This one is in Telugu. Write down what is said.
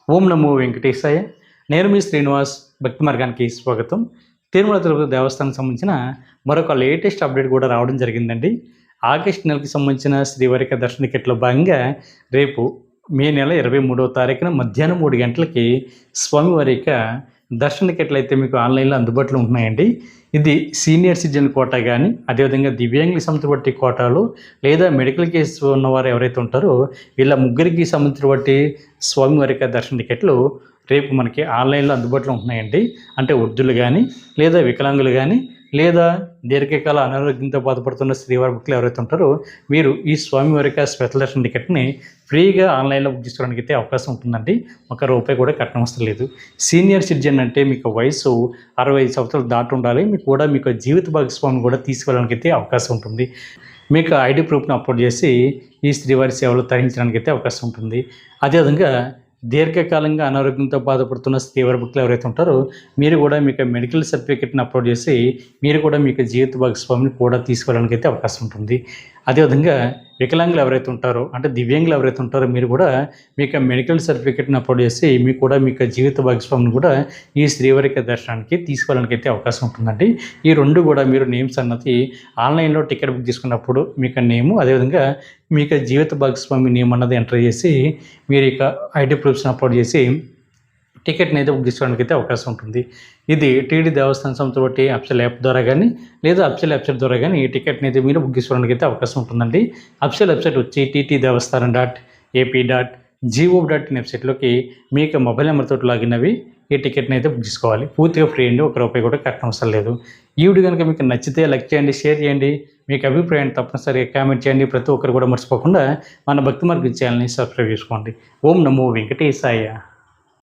ఓం నమో వెంకటేశాయ. నేను మీ శ్రీనివాస్. భక్తి మార్గానికి స్వాగతం. తిరుమల తిరుపతి దేవస్థానానికి సంబంధించిన మరొక లేటెస్ట్ అప్డేట్ కూడా రావడం జరిగిందండి. ఆగస్టు నెలకి సంబంధించిన శ్రీవారిక దర్శన టికెట్లో భాగంగా రేపు మే నెల 23వ తారీఖున మధ్యాహ్నం 3 గంటలకి స్వామివారి యొక్క దర్శన టికెట్లు అయితే మీకు ఆన్లైన్లో అందుబాటులో ఉంటున్నాయండి. ఇది సీనియర్ సిటిజన్ కోటా కానీ, అదేవిధంగా దివ్యాంగులకు సంబంధించిన బట్టి కోటాలు, లేదా మెడికల్ కేసు ఉన్నవారు ఎవరైతే ఉంటారో వీళ్ళ ముగ్గురికి సంబంధించిన బట్టి స్వామివారి యొక్క దర్శన టికెట్లు రేపు మనకి ఆన్లైన్లో అందుబాటులో ఉంటున్నాయండి. అంటే వృద్ధులు కానీ, లేదా వికలాంగులు కానీ, లేదా దీర్ఘకాల అనారోగ్యంతో బాధపడుతున్న శ్రీవారి భక్తులు ఎవరైతే ఉంటారో వీరు ఈ స్వామివారి యొక్క స్పెషల్ దర్శన టికెట్ని ఫ్రీగా ఆన్లైన్లో బుక్ చేసుకోవడానికి అయితే అవకాశం ఉంటుందండి. ₹1 కూడా కట్టడం అవసరం లేదు. సీనియర్ సిటిజన్ అంటే మీకు వయసు 65 సంవత్సరాలు దాటి ఉండాలి. మీకు కూడా మీకు జీవిత భాగస్వామిని కూడా తీసుకెళ్ళడానికి అయితే అవకాశం ఉంటుంది. మీకు ఐడి ప్రూఫ్ని అప్లోడ్ చేసి ఈ శ్రీవారి సేవలు తరించడానికి అయితే అవకాశం ఉంటుంది. అదేవిధంగా దీర్ఘకాలంగా అనారోగ్యంతో బాధపడుతున్న శ్రీవారి భక్తులు ఎవరైతే ఉంటారో మీరు కూడా మీకు మెడికల్ సర్టిఫికేట్ని అప్లోడ్ చేసి మీరు కూడా మీకు జీవిత భాగస్వామిని కూడా తీసుకెళ్ళడానికి అయితే అవకాశం ఉంటుంది. అదేవిధంగా వికలాంగులు ఎవరైతే ఉంటారో అంటే దివ్యాంగులు ఎవరైతే ఉంటారో మీరు కూడా మీకు మెడికల్ సర్టిఫికేట్ని అప్లోడ్ చేసి మీకు కూడా మీకు జీవిత భాగస్వామిని కూడా ఈ శ్రీవారిక దర్శనానికి తీసుకెళ్ళడానికి అయితే అవకాశం ఉంటుందండి. ఈ రెండు కూడా మీరు నేమ్స్ అన్నది ఆన్లైన్లో టికెట్ బుక్ చేసుకున్నప్పుడు మీకు నేము, అదేవిధంగా మీకు జీవిత భాగస్వామి నేమ్ అన్నది ఎంటర్ చేసి మీరు ఇక ఐడి ప్రూఫ్స్ని అప్లోడ్ చేసి టికెట్ని అయితే బుక్ చేసుకోవడానికి అయితే అవకాశం ఉంటుంది. ఇది టీడీ దేవస్థానం సంస్థ బట్టి అఫీషియల్ యాప్ ద్వారా కానీ, లేదా అఫీషియల్ వెబ్సైట్ ద్వారా కానీ ఈ టికెట్ని అయితే మీరు బుక్ చేసుకోవడానికి అయితే అవకాశం ఉంటుందండి. అఫీషియల్ వెబ్సైట్ వచ్చి ttdevastanam.ap.gov.in వెబ్సైట్లోకి మీకు మొబైల్ నెంబర్తో లాగిన్ అవి ఈ టికెట్ని అయితే బుక్ చేసుకోవాలి. పూర్తిగా ఫ్రీ అండి, ₹1 కూడా కట్టడం అవసరం లేదు. ఈ వీడియో కనుక మీకు నచ్చితే లైక్ చేయండి, షేర్ చేయండి, మీకు అభిప్రాయాన్ని తప్పనిసరిగా కామెంట్ చేయండి. ప్రతి ఒక్కరు కూడా మర్చిపోకుండా మన భక్తి మార్గం ఛానల్ని సబ్స్క్రైబ్ చేసుకోండి. ఓం నమో వెంకటేశాయ.